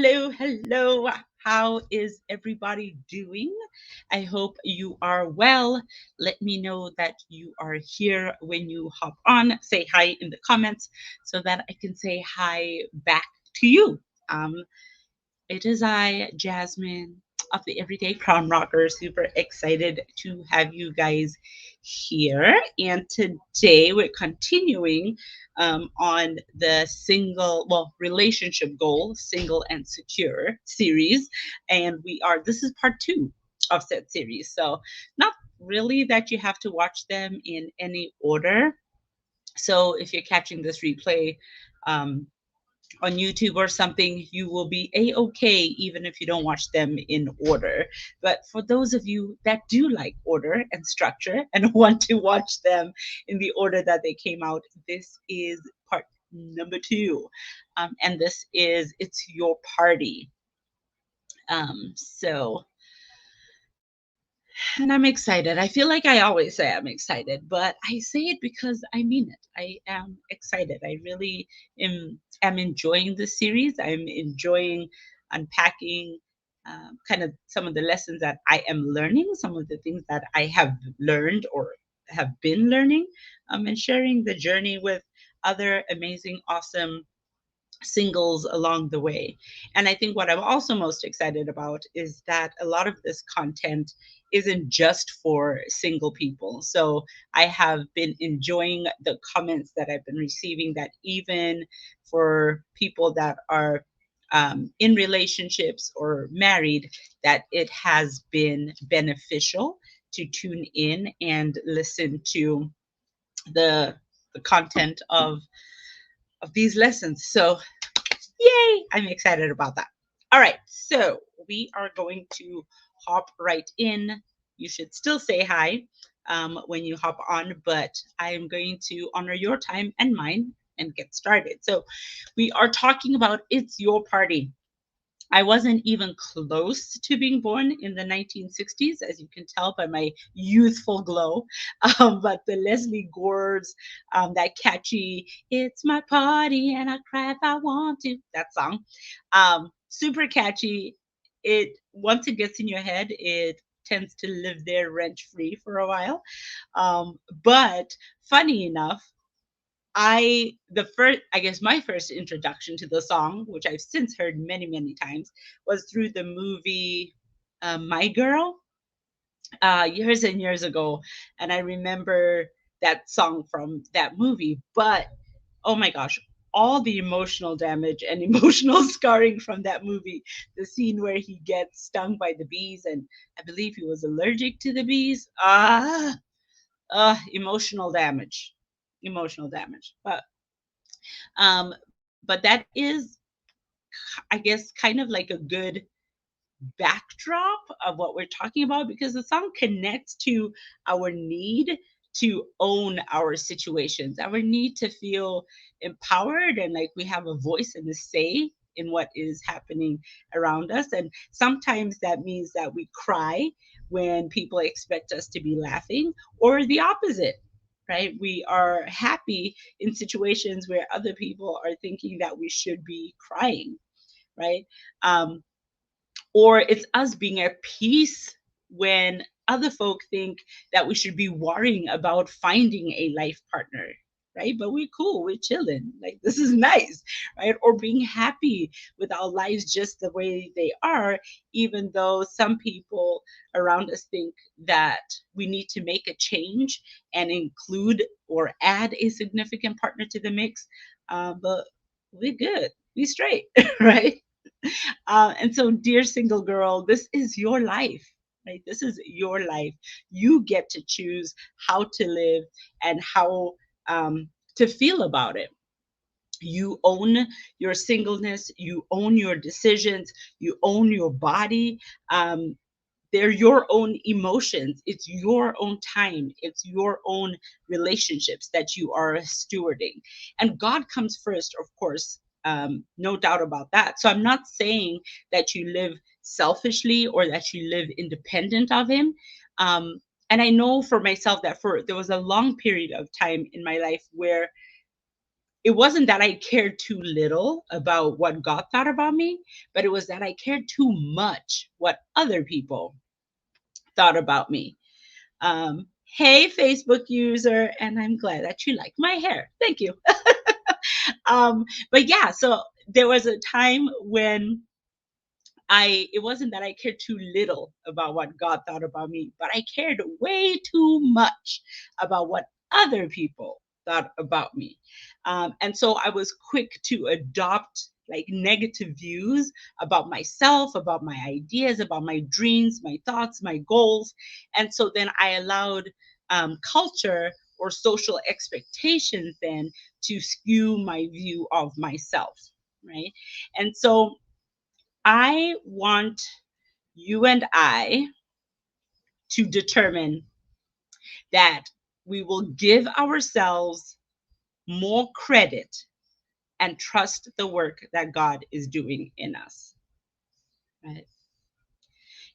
Hello, hello. How is everybody doing? I hope you are well. Let me know that you are here when you hop on. Say hi in the comments so that I can say hi back to you. Um, it is I, Jasmine of the Everyday Crown Rocker. Super excited to have you guys here. And today we're continuing on the relationship goal, single and secure series. And this is part two of said series. So, not really that you have to watch them in any order. So, if you're catching this replay, um, on YouTube or something, you will be a-okay even if you don't watch them in order. But for those of you that do like order and structure and want to watch them in the order that they came out, this is part number two. And this is It's Your Party. So and I'm excited. I feel like I always say I'm excited, but I say it because I mean it. I am excited. I really am enjoying this series. I'm enjoying unpacking kind of some of the lessons that I am learning, some of the things that I have learned or have been learning, and sharing the journey with other amazing, awesome singles along the way. And I think what I'm also most excited about is that a lot of this content isn't just for single people. So I have been enjoying the comments that I've been receiving that even for people that are in relationships or married, that it has been beneficial to tune in and listen to the the content of these lessons. So yay! I'm excited about that. All right, so we are going to hop right in. You should still say hi when you hop on, but I am going to honor your time and mine and get started. So, we are talking about It's Your Party. I wasn't even close to being born in the 1960s, as you can tell by my youthful glow. But the Lesley Gore's, that catchy, "It's my party and I cry if I want to," that song, super catchy. It Once it gets in your head, it tends to live there rent free for a while. But funny enough, I guess my first introduction to the song, which I've since heard many many times, was through the movie My Girl, years and years ago, and I remember that song from that movie. But oh my gosh, all the emotional damage and emotional scarring from that movie. The scene where he gets stung by the bees, and I believe he was allergic to the bees. Emotional damage, emotional damage. But that is, I guess, kind of like a good backdrop of what we're talking about, because the song connects to our need to own our situations, our need to feel empowered and like we have a voice and a say in what is happening around us. And sometimes that means that we cry when people expect us to be laughing, or the opposite. Right? We are happy in situations where other people are thinking that we should be crying, right? Um, or it's us being at peace when other folk think that we should be worrying about finding a life partner, right? But we're cool, we're chilling, like this is nice, right? Or being happy with our lives just the way they are, even though some people around us think that we need to make a change and include or add a significant partner to the mix. But we're good, we straight, right? And so, dear single girl, this is your life, right? This is your life. You get to choose how to live and how to feel about it. You own your singleness, you own your decisions, you own your body. They're your own emotions. It's your own time. It's your own relationships that you are stewarding. And God comes first, of course, no doubt about that. So I'm not saying that you live selfishly or that you live independent of Him. And I know for myself that there was a long period of time in my life where it wasn't that I cared too little about what God thought about me, but it was that I cared too much what other people thought about me. Hey, Facebook user, and I'm glad that you like my hair. Thank you. But yeah, so there was a time when it wasn't that I cared too little about what God thought about me, but I cared way too much about what other people thought about me. And so I was quick to adopt like negative views about myself, about my ideas, about my dreams, my thoughts, my goals. And so then I allowed culture or social expectations then to skew my view of myself, right? And so I want you and I to determine that we will give ourselves more credit and trust the work that God is doing in us. Right?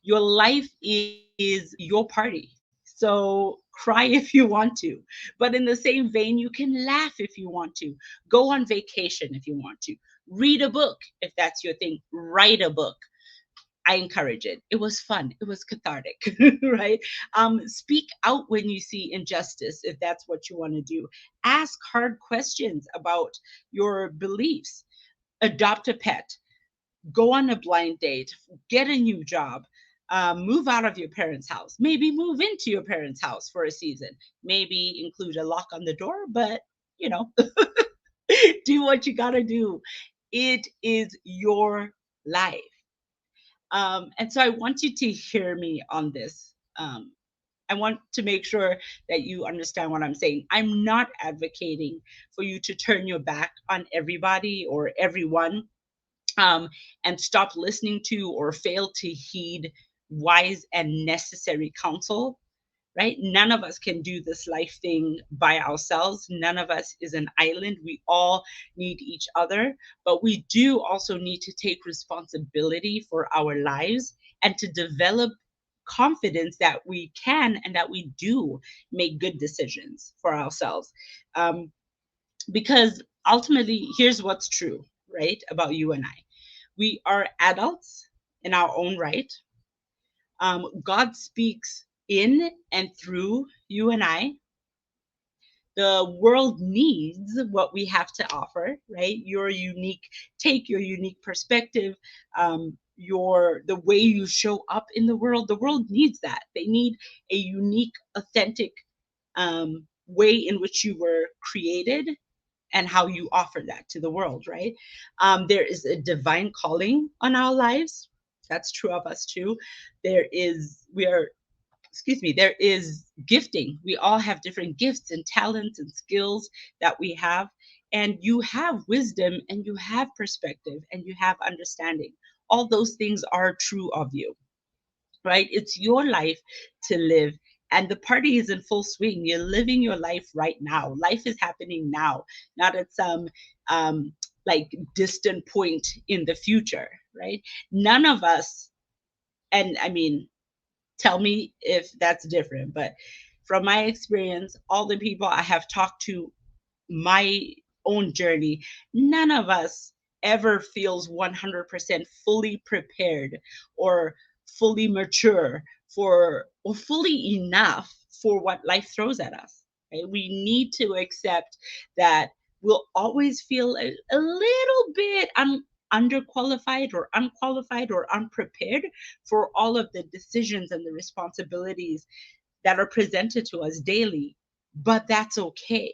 Your life is your party. So cry if you want to. But in the same vein, you can laugh if you want to. Go on vacation if you want to. Read a book if that's your thing. Write a book. I encourage it. It was fun. It was cathartic, right? Speak out when you see injustice, if that's what you want to do. Ask hard questions about your beliefs. Adopt a pet. Go on a blind date. Get a new job. Move out of your parents' house. Maybe move into your parents' house for a season. Maybe include a lock on the door, but you know, do what you got to do. It is your life. And so I want you to hear me on this. I want to make sure that you understand what I'm saying. I'm not advocating for you to turn your back on everybody or everyone, um, and stop listening to or fail to heed wise and necessary counsel, right? None of us can do this life thing by ourselves. None of us is an island. We all need each other, but we do also need to take responsibility for our lives and to develop confidence that we can and that we do make good decisions for ourselves. Um, because ultimately, here's what's true, right, about you and I. We are adults in our own right. God speaks in and through you and I. The world needs what we have to offer, right? Your unique take, your unique perspective, your the way you show up in the world. The world needs that. They need a unique, authentic way in which you were created and how you offer that to the world, right? There is a divine calling on our lives. That's true of us too. We are, excuse me, there is gifting. We all have different gifts and talents and skills that we have. And you have wisdom and you have perspective and you have understanding. All those things are true of you, right? It's your life to live. And the party is in full swing. You're living your life right now. Life is happening now, not at some um, like distant point in the future, right? None of us, and I mean, tell me if that's different, but from my experience, all the people I have talked to, my own journey, none of us ever feels 100% fully prepared or fully mature for or fully enough for what life throws at us. Right? We need to accept that we'll always feel a little bit underqualified or unqualified or unprepared for all of the decisions and the responsibilities that are presented to us daily. But that's okay.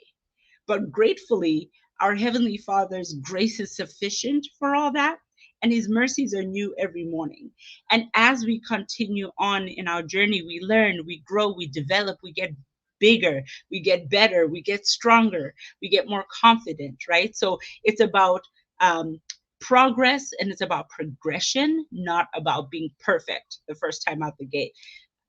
But gratefully, our Heavenly Father's grace is sufficient for all that, and His mercies are new every morning. And as we continue on in our journey, we learn, we grow, we develop, we get bigger, we get better, we get stronger, we get more confident, right? So it's about progress and it's about progression, not about being perfect the first time out the gate.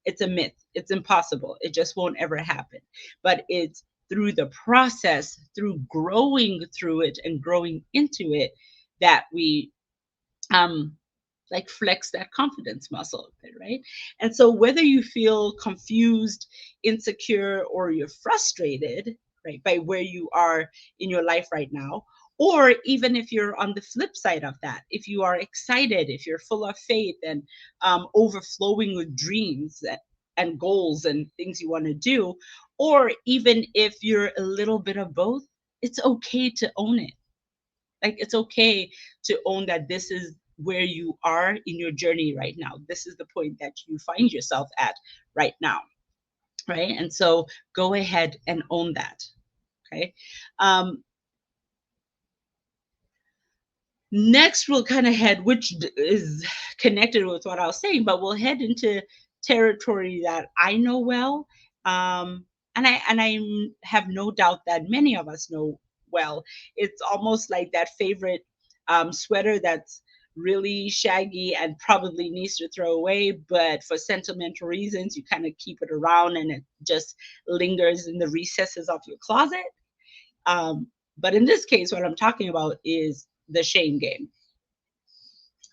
It's a myth. It's impossible. It just won't ever happen. But it's through the process, through growing through it and growing into it, that we um like flex that confidence muscle a bit, right? And so whether you feel confused, insecure, or you're frustrated, right? By where you are in your life right now. Or even if you're on the flip side of that, if you are excited, if you're full of faith and overflowing with dreams and goals and things you want to do, or even if you're a little bit of both, it's okay to own it. Like, it's okay to own that this is where you are in your journey right now. This is the point that you find yourself at right now, right? And so go ahead and own that. Okay. Um, Next, we'll kind of head, which is connected with what I was saying, but we'll head into territory that I know well, and I have no doubt that many of us know well. It's almost like that favorite sweater that's really shaggy and probably needs to throw away, but for sentimental reasons, you kind of keep it around and it just lingers in the recesses of your closet. Um, but in this case, what I'm talking about is the shame game,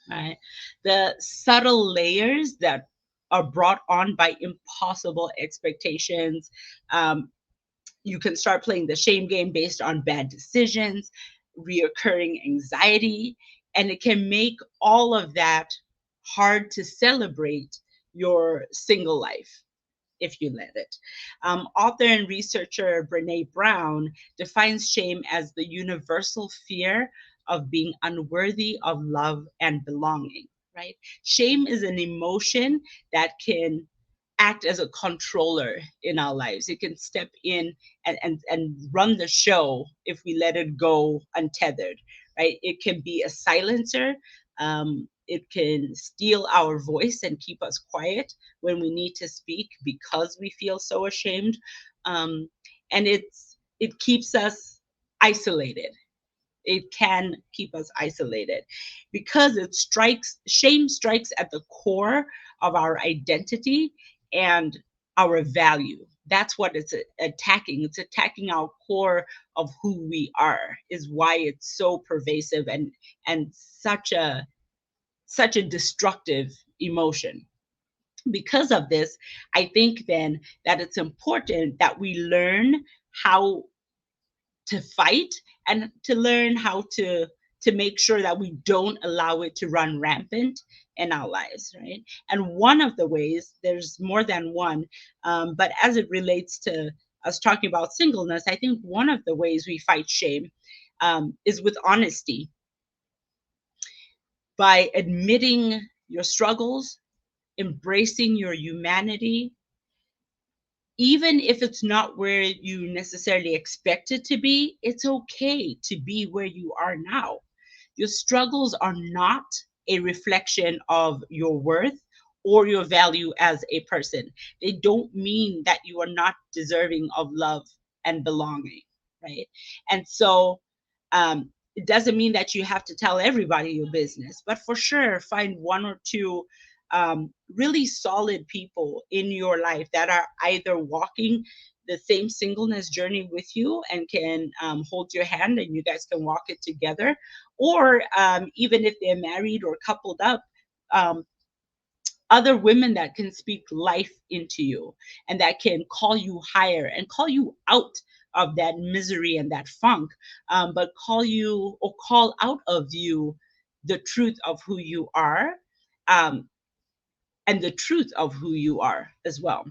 right? The subtle layers that are brought on by impossible expectations. Um, you can start playing the shame game based on bad decisions, reoccurring anxiety, and it can make all of that hard to celebrate your single life if you let it. Author and researcher Brene Brown defines shame as the universal fear of being unworthy of love and belonging, right? Shame is an emotion that can act as a controller in our lives. It can step in and run the show if we let it go untethered, right? It can be a silencer. It can steal our voice and keep us quiet when we need to speak because we feel so ashamed. Um, and it keeps us isolated. It can keep us isolated because shame strikes at the core of our identity and our value. That's what it's attacking. It's attacking our core of who we are, is why it's so pervasive and such a destructive emotion. Because of this, I think then that it's important that we learn how to fight and to learn how to make sure that we don't allow it to run rampant in our lives, right? And one of the ways, there's more than one, but as it relates to us talking about singleness, I think one of the ways we fight shame is with honesty, by admitting your struggles, embracing your humanity, even if it's not where you necessarily expect it to be. It's okay to be where you are now. Your struggles are not a reflection of your worth or your value as a person. They don't mean that you are not deserving of love and belonging, right? And so it doesn't mean that you have to tell everybody your business, but for sure, find one or two really solid people in your life that are either walking the same singleness journey with you and can hold your hand and you guys can walk it together, or even if they're married or coupled up, um, other women that can speak life into you and that can call you higher and call you out of that misery and that funk, but call you or call out of you the truth of who you are, um, and the truth of who you are as well.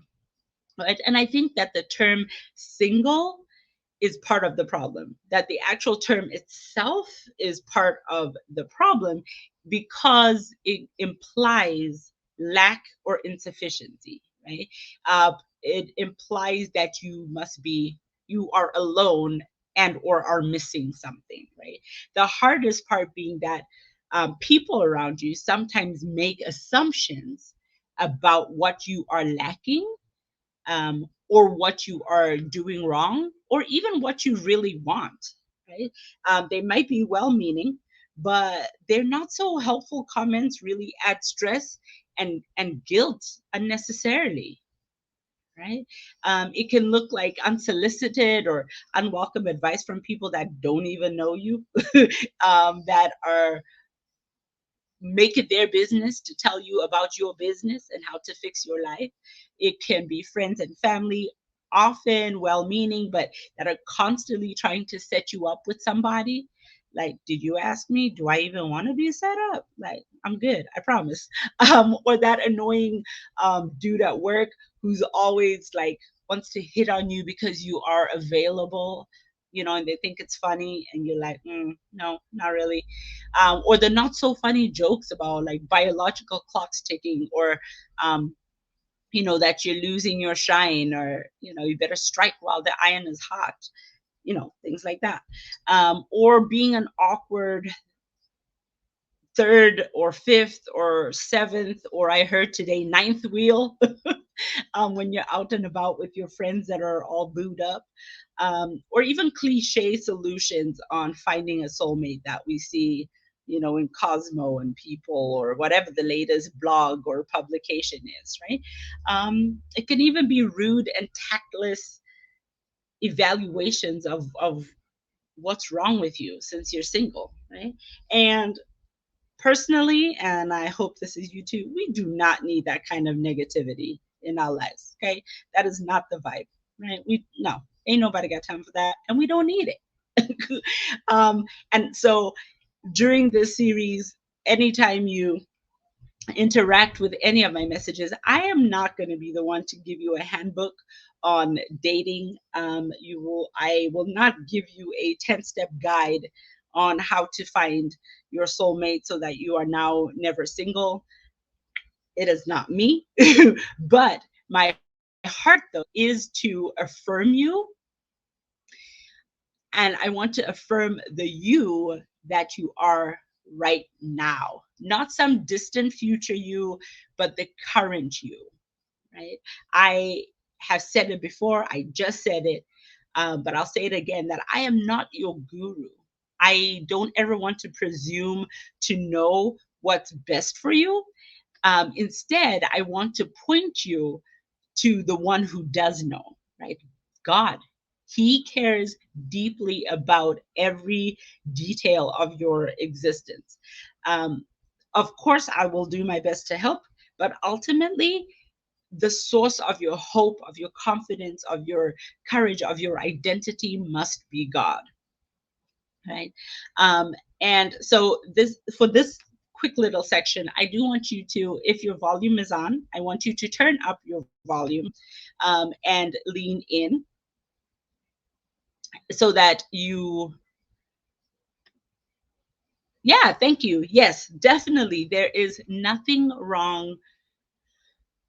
Right? And I think that the term single is part of the problem, that the actual term itself is part of the problem because it implies lack or insufficiency, right? It implies that you are alone and or are missing something, right? The hardest part being that people around you sometimes make assumptions about what you are lacking, or what you are doing wrong, or even what you really want, right? They might be well meaning, but they're not so helpful. Comments really add stress and guilt unnecessarily, right? It can look like unsolicited or unwelcome advice from people that don't even know you, that are make it their business to tell you about your business and how to fix your life. It can be friends and family, often well-meaning, but that are constantly trying to set you up with somebody. Like, did you ask me? Do I even want to be set up? Like, I'm good, I promise. Or that annoying dude at work who's always like wants to hit on you because you are available, and they think it's funny, and you're like, no, not really. Or the not so funny jokes about like biological clocks ticking, or that you're losing your shine, or you better strike while the iron is hot, things like that. Or being an awkward third or fifth or seventh, or I heard today ninth wheel, when you're out and about with your friends that are all booed up. Or even cliche solutions on finding a soulmate that we see, in Cosmo and People, or whatever the latest blog or publication is, right? It can even be rude and tactless evaluations of what's wrong with you since you're single, right? And personally, and I hope this is you too, we do not need that kind of negativity in our lives. Okay. That is not the vibe, right? No, ain't nobody got time for that. And we don't need it. And so during this series, anytime you interact with any of my messages, I am not going to be the one to give you a handbook on dating. I will not give you a 10-step guide on how to find your soulmate so that you are now never single. It is not me. But my heart, though, is to affirm you, and I want to affirm the you that you are right now, not some distant future you, but the current you, right? I have said it before, I just said it, but I'll say it again, that I am not your guru. I don't ever want to presume to know what's best for you. Instead, I want to point you to the one who does know, right? God. He cares deeply about every detail of your existence. Um, of course, I will do my best to help, but ultimately, the source of your hope, of your confidence, of your courage, of your identity must be God, right? Um, and so this quick little section, I do want you to, if your volume is on, I want you to turn up your volume, and lean in so that you, yeah, thank you. Yes, definitely. There is nothing wrong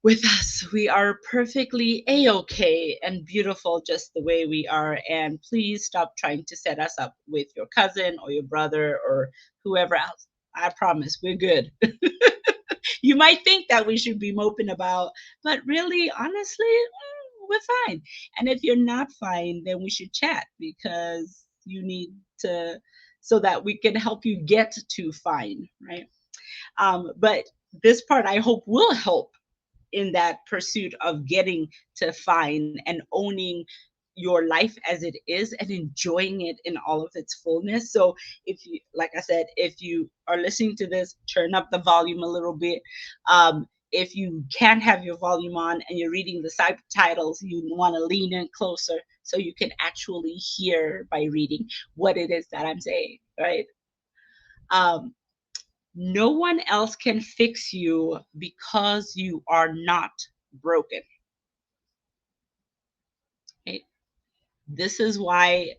with us. We are perfectly a-okay and beautiful just the way we are. And please stop trying to set us up with your cousin or your brother or whoever else. I promise we're good. You might think that we should be moping about, but really, honestly, we're fine. And if you're not fine, then we should chat, because you need to, so that we can help you get to fine, right? But this part I hope will help in that pursuit of getting to find and owning your life as it is and enjoying it in all of its fullness. So if you, like I said, if you are listening to this, turn up the volume a little bit. If you can't have your volume on and you're reading the subtitles, you want to lean in closer so you can actually hear by reading what it is that I'm saying, right? um, no one else can fix you because you are not broken. Right? This is why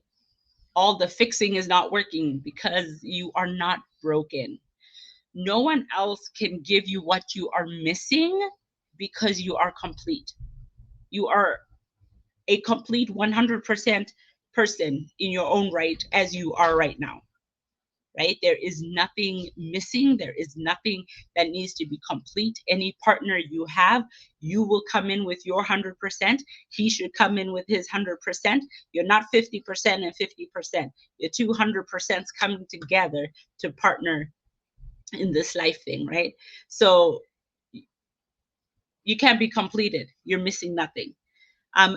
all the fixing is not working, because you are not broken. No one else can give you what you are missing because you are complete. You are a complete 100% person in your own right as you are right now. Right? There is nothing missing. There is nothing that needs to be complete. Any partner you have, you will come in with your 100%. He should come in with his 100%. You're not 50% and 50%. You're 200% coming together to partner in this life thing, right? So you can't be completed. You're missing nothing.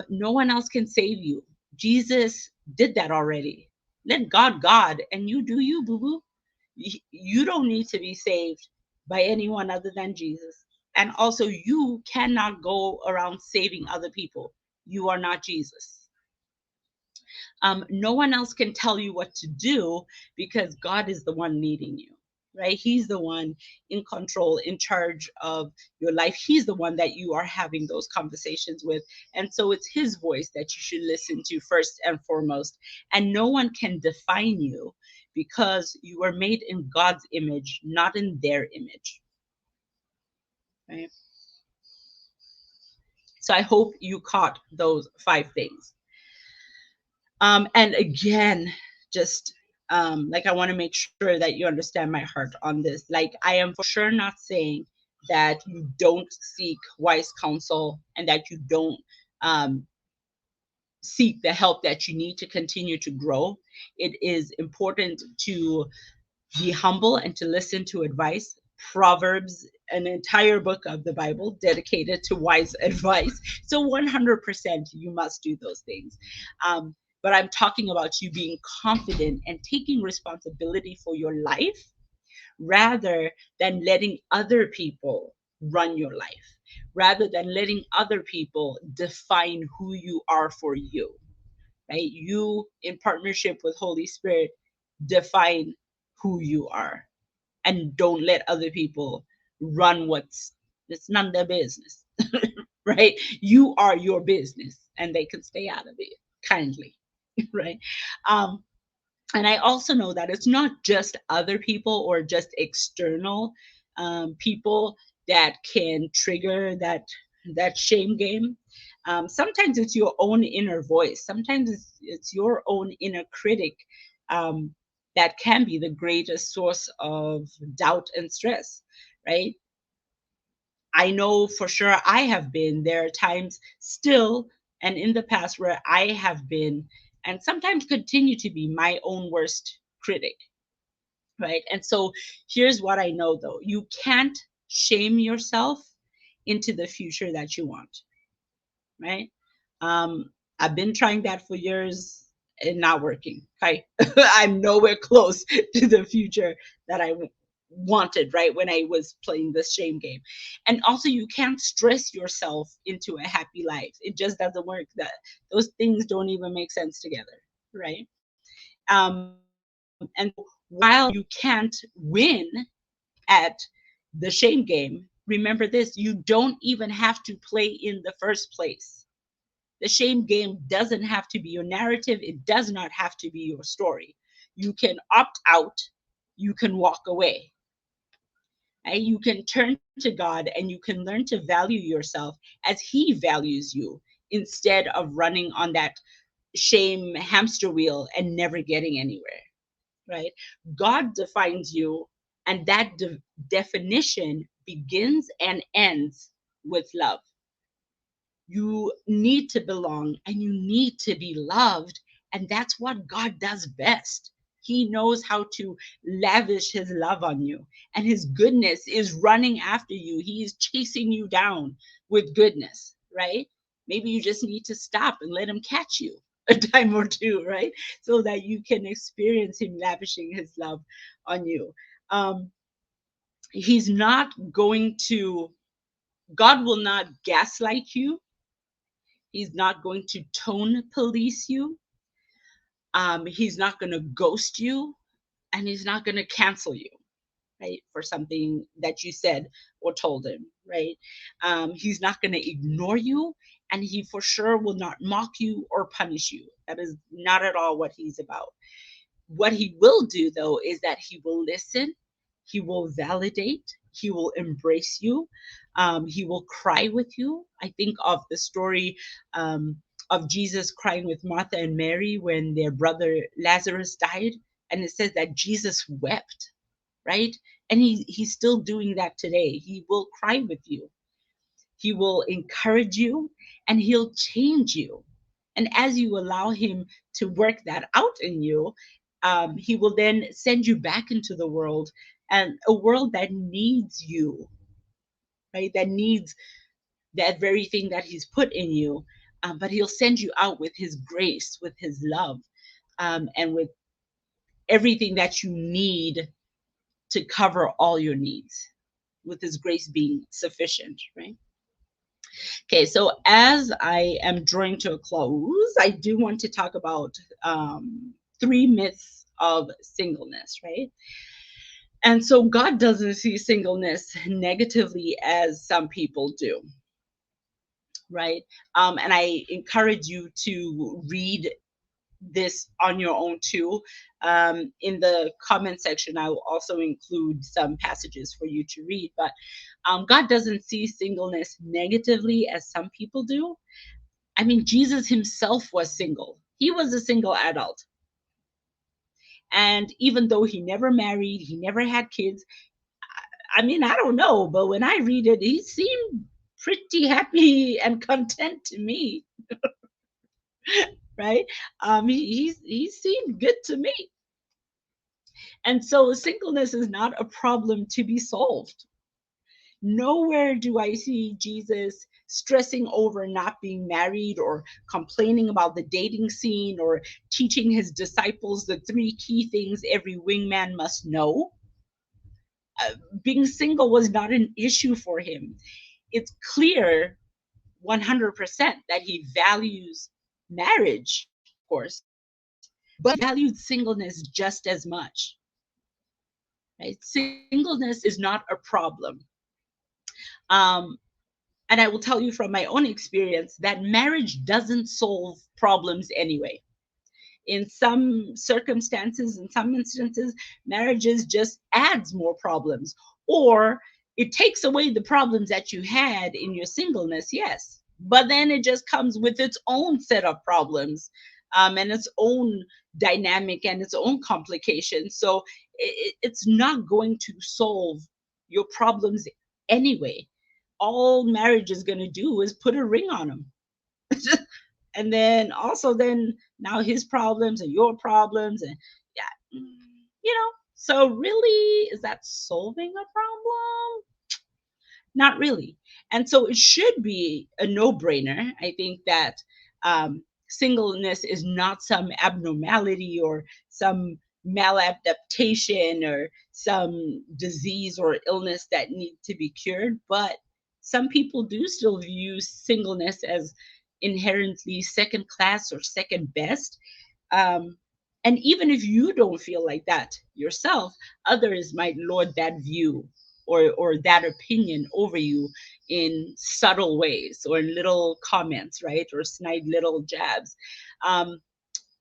No one else can save you. Jesus did that already. Let God, and you do you, boo boo. You don't need to be saved by anyone other than Jesus. And also, you cannot go around saving other people. You are not Jesus. No one else can tell you what to do because God is the one leading you, right? He's the one in control, in charge of your life. He's the one that you are having those conversations with. And so it's his voice that you should listen to first and foremost. And no one can define you because you were made in God's image, not in their image, right? So I hope you caught those 5 things. And again, just like I want to make sure that you understand my heart on this. Like, I am for sure not saying that you don't seek wise counsel and that you don't um, seek the help that you need to continue to grow. It is important to be humble and to listen to advice. Proverbs, an entire book of the Bible dedicated to wise advice. So 100% you must do those things. But I'm talking about you being confident and taking responsibility for your life rather than letting other people run your life, rather than letting other people define who you are for you, right? You, in partnership with Holy Spirit, define who you are, and don't let other people run what's it's none of their business. Right? You are your business and they can stay out of it kindly. Right? um and I also know that it's not just other people or just external people that can trigger that shame game. Sometimes it's your own inner voice. Sometimes it's your own inner critic, um, that can be the greatest source of doubt and stress, right? I know for sure I have been. There are times still and in the past where I have been and sometimes continue to be my own worst critic, right? And so here's what I know though: you can't shame yourself into the future that you want, right? I've been trying that for years and not working. Okay. I'm nowhere close to the future that wanted, right? When I was playing this shame game. And also, you can't stress yourself into a happy life. It just doesn't work. That those things don't even make sense together, right? And while you can't win at the shame game, remember this: you don't even have to play in the first place. The shame game doesn't have to be your narrative. It does not have to be your story. You can opt out. You can walk away. Right? You can turn to God and you can learn to value yourself as He values you instead of running on that shame hamster wheel and never getting anywhere. Right? God defines you, and that definition begins and ends with love. You need to belong and you need to be loved. And that's what God does best. He knows how to lavish his love on you, and his goodness is running after you. He is chasing you down with goodness, right? Maybe you just need to stop and let him catch you a time or two, right? So that you can experience him lavishing his love on you. Um, he's not going to, God will not gaslight you. He's not going to tone police you. He's not going to ghost you, and he's not going to cancel you, right, for something that you said or told him, right? He's not going to ignore you, and he for sure will not mock you or punish you. That is not at all what he's about. What he will do, though, is that he will listen, he will validate, he will embrace you, he will cry with you. I think of the story of Jesus crying with Martha and Mary when their brother Lazarus died. And it says that Jesus wept, right? And he's still doing that today. He will cry with you, he will encourage you, and he'll change you. And as you allow him to work that out in you, he will then send you back into the world, and a world that needs you, right? That needs that very thing that he's put in you. But he'll send you out with his grace, with his love, and with everything that you need to cover all your needs, with his grace being sufficient, right? Okay, so as I am drawing to a close, I do want to talk about three myths of singleness, right? And so God doesn't see singleness negatively as some people do, right? And I encourage you to read this on your own too. In the comment section, I will also include some passages for you to read. But God doesn't see singleness negatively as some people do. I mean, Jesus himself was single. He was a single adult. And even though he never married, he never had kids. I mean, I don't know, but when I read it, he seemed pretty happy and content to me, right? He seemed good to me. And so singleness is not a problem to be solved. Nowhere do I see Jesus stressing over not being married or complaining about the dating scene or teaching his disciples the three key things every wingman must know. Being single was not an issue for him. It's clear 100% that he values marriage, of course, but he valued singleness just as much. Right? Singleness is not a problem. Um, and I will tell you from my own experience that marriage doesn't solve problems anyway. In some circumstances, in some instances, marriages just adds more problems, or it takes away the problems that you had in your singleness, yes, but then it just comes with its own set of problems, and its own dynamic and its own complications. So it's not going to solve your problems anyway. All marriage is going to do is put a ring on them. And then also then now his problems and your problems, and yeah, so really, is that solving a problem? Not really. And so it should be a no-brainer. I think that singleness is not some abnormality or some maladaptation or some disease or illness that need to be cured, but some people do still view singleness as inherently second class or second best. um, and even if you don't feel like that yourself, others might lord that view or that opinion over you in subtle ways or in little comments, right? Or snide little jabs. Um,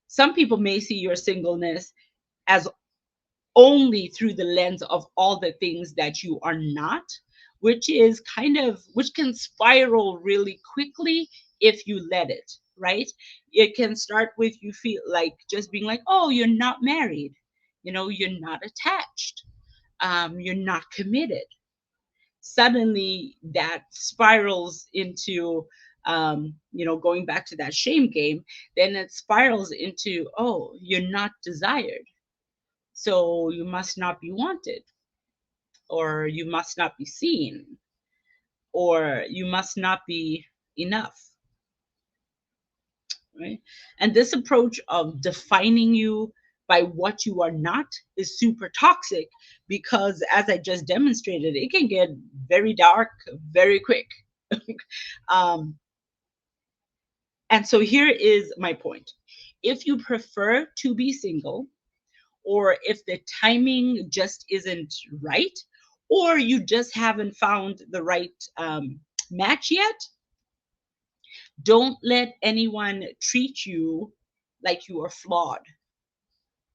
some people may see your singleness as only through the lens of all the things that you are not, which is kind of, which can spiral really quickly if you let it, right? It can start with you feel like just being like, oh, you're not married, you're not attached, you're not committed. Suddenly that spirals into, going back to that shame game. Then it spirals into, oh, you're not desired, so you must not be wanted, or you must not be seen, or you must not be enough, right? And this approach of defining you by what you are not is super toxic, because as I just demonstrated, it can get very dark very quick. um, and so here is my point. If you prefer to be single, or if the timing just isn't right, or you just haven't found the right match yet, don't let anyone treat you like you are flawed.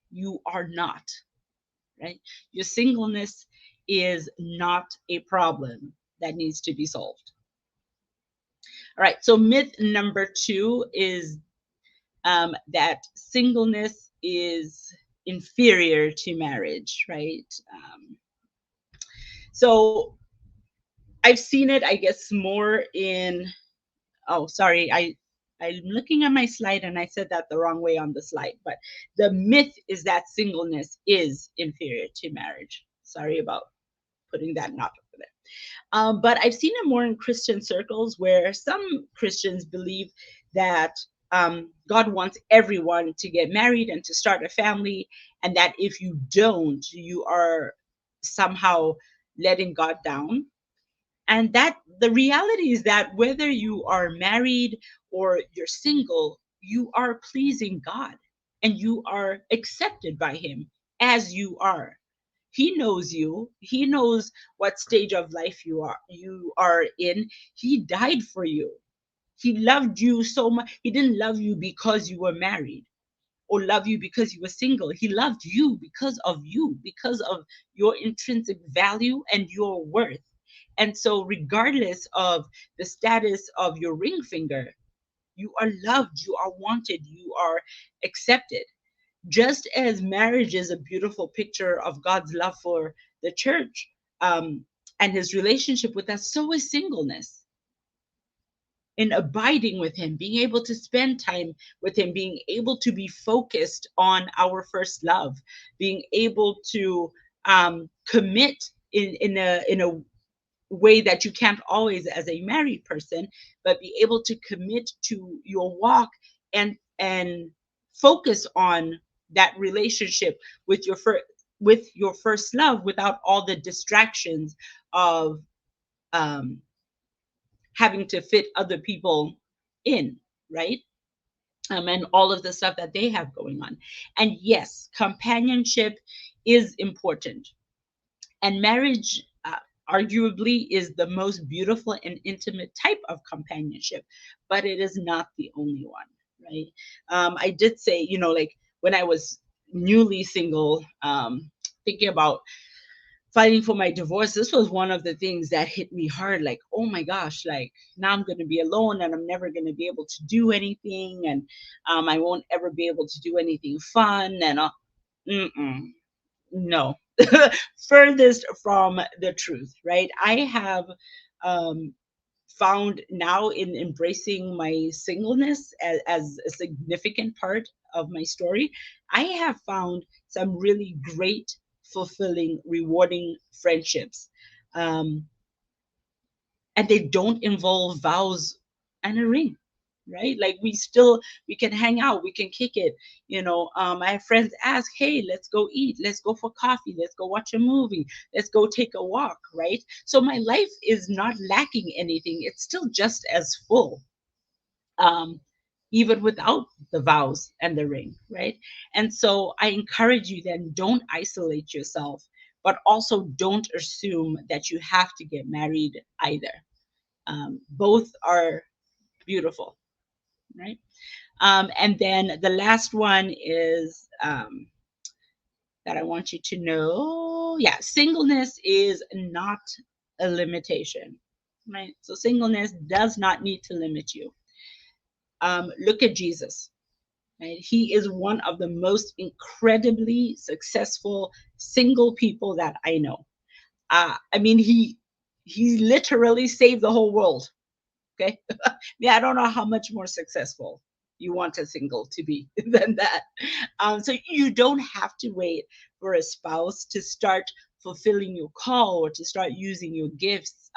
You are not, right? Your singleness is not a problem that needs to be solved. All right, so myth number two is that singleness is inferior to marriage, right? So I've seen it, I guess, more in, oh, sorry, I'm looking at my slide and I said that the wrong way on the slide. But the myth is that singleness is inferior to marriage. Sorry about putting that not over there. But I've seen it more in Christian circles, where some Christians believe that God wants everyone to get married and to start a family, and that if you don't, you are somehow letting God down. And that the reality is that whether you are married or you're single, you are pleasing God and you are accepted by Him as you are. He knows you. He knows what stage of life you are in. He died for you. He loved you so much. He didn't love you because you were married or love you because you were single. He loved you, because of your intrinsic value and your worth. And so, regardless of the status of your ring finger, you are loved, you are wanted, you are accepted. Just as marriage is a beautiful picture of God's love for the church, and his relationship with us, so is singleness. In abiding with him, being able to spend time with him, being able to be focused on our first love, being able to commit in a way that you can't always as a married person, but be able to commit to your walk and focus on that relationship with your first love without all the distractions of um, having to fit other people in, right? And all of the stuff that they have going on. And yes, companionship is important. And marriage, arguably, is the most beautiful and intimate type of companionship, but it is not the only one, right? I did say, like when I was newly single, thinking about fighting for my divorce, this was one of the things that hit me hard. Like, oh my gosh, like now I'm going to be alone and I'm never going to be able to do anything. And I won't ever be able to do anything fun. And mm-mm, no, furthest from the truth, right? I have um, found now in embracing my singleness as a significant part of my story, I have found some really great, fulfilling, rewarding friendships. Um, and they don't involve vows and a ring, right? Like we can hang out, we can kick it. I have friends ask, hey, let's go eat, let's go for coffee, let's go watch a movie, let's go take a walk, right? So my life is not lacking anything, it's still just as full, um, even without the vows and the ring, right? And so I encourage you, then don't isolate yourself, but also don't assume that you have to get married either. Both are beautiful, right? And then the last one is, that I want you to know. Yeah, singleness is not a limitation, right? So singleness does not need to limit you. Look at Jesus, right? He is one of the most incredibly successful single people that I know. I mean, he literally saved the whole world. Okay. Yeah, I don't know how much more successful you want a single to be than that. So you don't have to wait for a spouse to start fulfilling your call or to start using your gifts,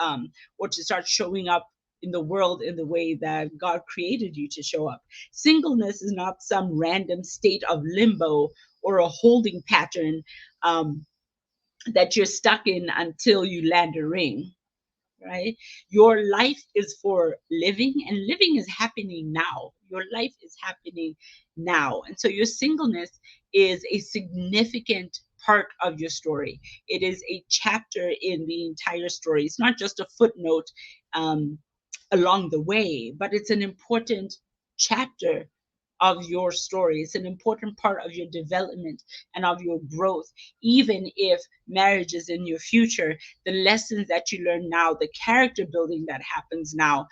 or to start showing up in the world in the way that God created you to show up. Singleness is not some random state of limbo or a holding pattern, that you're stuck in until you land a ring, right? Your life is for living, and living is happening now. Your life is happening now. And so your singleness is a significant part of your story. It is a chapter in the entire story. It's not just a footnote um, along the way, but it's an important chapter of your story. It's an important part of your development and of your growth. Even if marriage is in your future, the lessons that you learn now, the character building that happens now,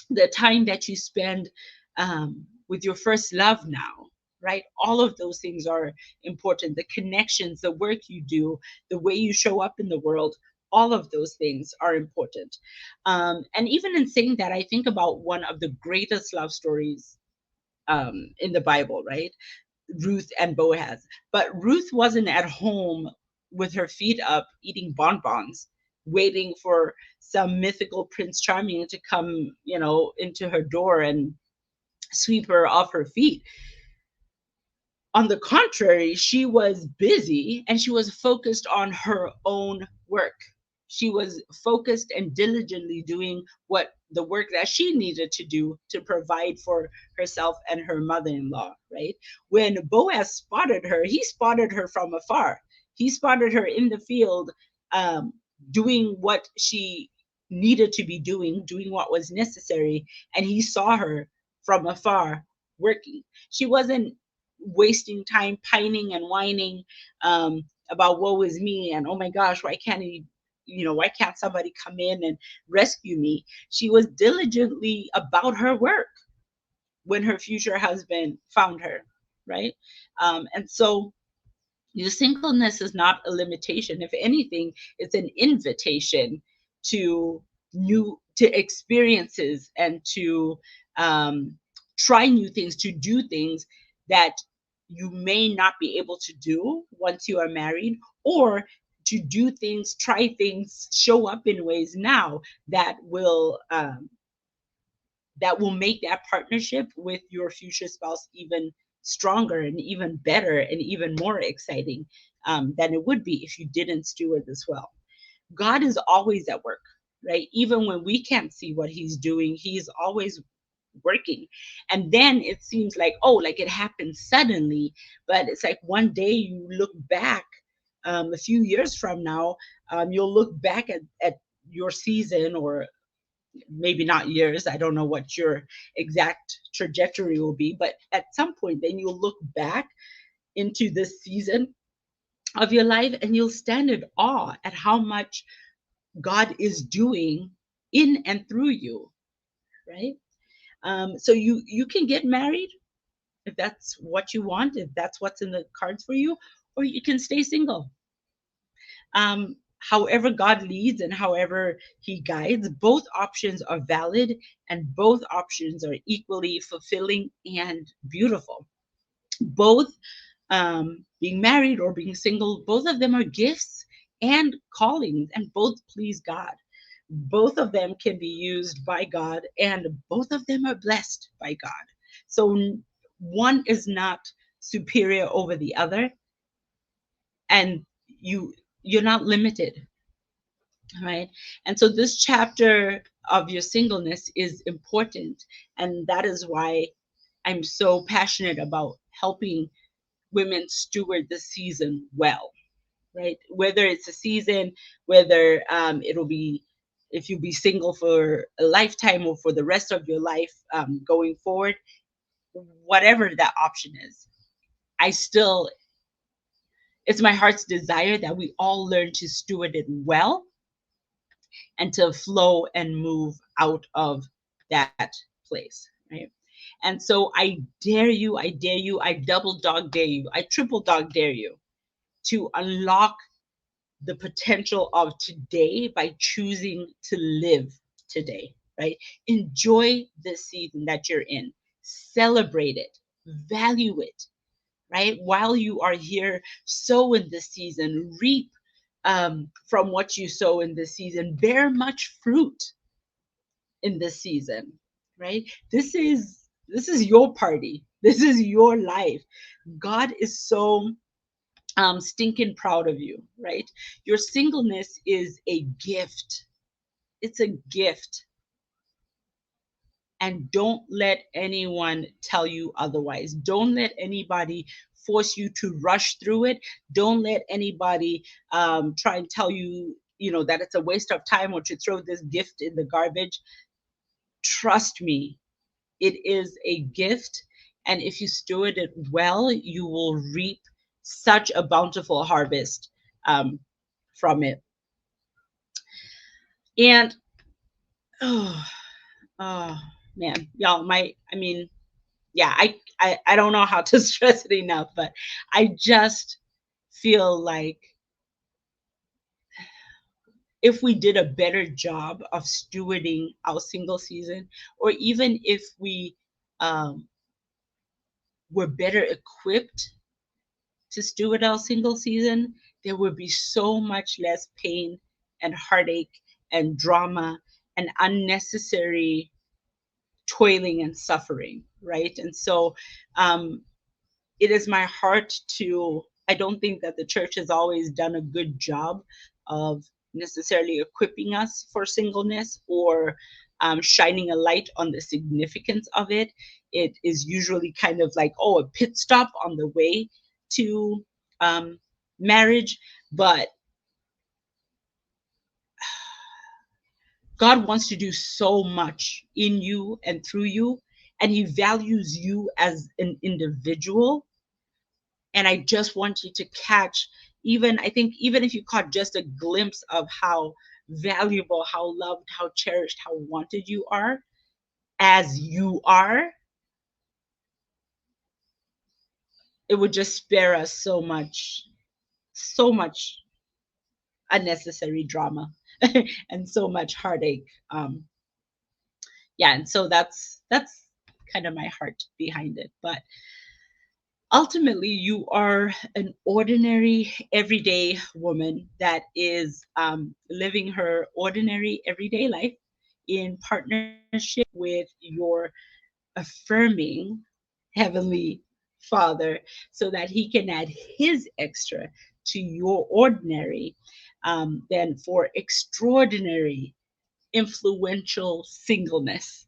the time that you spend with your first love now, right? All of those things are important. The connections, the work you do, the way you show up in the world, all of those things are important. And even in saying that, I think about one of the greatest love stories in the Bible, right? Ruth and Boaz. But Ruth wasn't at home with her feet up eating bonbons, waiting for some mythical Prince Charming to come, into her door and sweep her off her feet. On the contrary, she was busy and she was focused on her own work. She was focused and diligently doing what the work that she needed to do to provide for herself and her mother-in-law, right? When Boaz spotted her, he spotted her from afar. He spotted her in the field, um, doing what she needed to be doing what was necessary, and he saw her from afar working. She wasn't wasting time pining and whining, about woe is me and oh my gosh, why can't he, why can't somebody come in and rescue me? She was diligently about her work when her future husband found her, right? And so your singleness is not a limitation. If anything, it's an invitation to to experiences and to, um, try new things, to do things that you may not be able to do once you are married, or to do things, try things, show up in ways now that will make that partnership with your future spouse even stronger and even better and even more exciting, than it would be if you didn't steward this well. God is always at work, right? Even when we can't see what He's doing, He's always working. And then it seems like, oh, like it happened suddenly, but it's like one day you look back, a few years from now, you'll look back at your season, or maybe not years. I don't know what your exact trajectory will be, but at some point, then you'll look back into this season of your life and you'll stand in awe at how much God is doing in and through you, right? So you can get married if that's what you want, if that's what's in the cards for you, or you can stay single. However God leads and however He guides, both options are valid and both options are equally fulfilling and beautiful. Both, being married or being single, both of them are gifts and callings, and both please God. Both of them can be used by God, and both of them are blessed by God. So one is not superior over the other, and you're not limited, right? And so this chapter of your singleness is important, and that is why I'm so passionate about helping women steward the season well, right? Whether it's a season, whether, it'll be, if you be single for a lifetime or for the rest of your life, going forward, whatever that option is, I still, it's my heart's desire that we all learn to steward it well and to flow and move out of that place, right? And so I dare you, I double dog dare you, I triple dog dare you to unlock the potential of today by choosing to live today, right? Enjoy the season that you're in, celebrate it, value it, right? While you are here, sow in this season, reap, from what you sow in this season, bear much fruit in this season, right? This is your party. This is your life. God is so, stinking proud of you, right? Your singleness is a gift. It's a gift. And don't let anyone tell you otherwise. Don't let anybody force you to rush through it. Don't let anybody, try and tell you, that it's a waste of time or to throw this gift in the garbage. Trust me, it is a gift. And if you steward it well, you will reap such a bountiful harvest, um, from it. And oh, oh man, y'all, I mean, yeah, I don't know how to stress it enough, but I just feel like if we did a better job of stewarding our single season, or even if we, um, were better equipped to steward our single season, there would be so much less pain and heartache and drama and unnecessary toiling and suffering, right? And so, um, it is my heart to, I don't think that the church has always done a good job of necessarily equipping us for singleness or shining a light on the significance of it. It is usually kind of like, oh, a pit stop on the way to um, marriage. But God wants to do so much in you and through you, and He values you as an individual. And I just want you to catch, even, I think, even if you caught just a glimpse of how valuable, how loved, how cherished, how wanted you are as you are, it would just spare us so much unnecessary drama and so much heartache. Yeah, and so that's kind of my heart behind it. But ultimately, you are an ordinary, everyday woman that is living her ordinary, everyday life in partnership with your affirming Heavenly Father so that He can add His extra to your ordinary, then for extraordinary, influential singleness,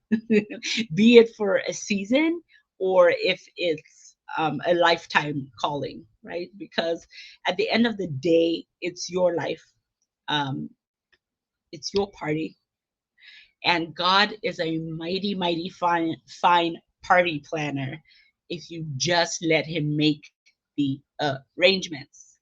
be it for a season or if it's a lifetime calling, right? Because at the end of the day, it's your life, um, it's your party, and God is a mighty, mighty fine party planner if you just let Him make the arrangements.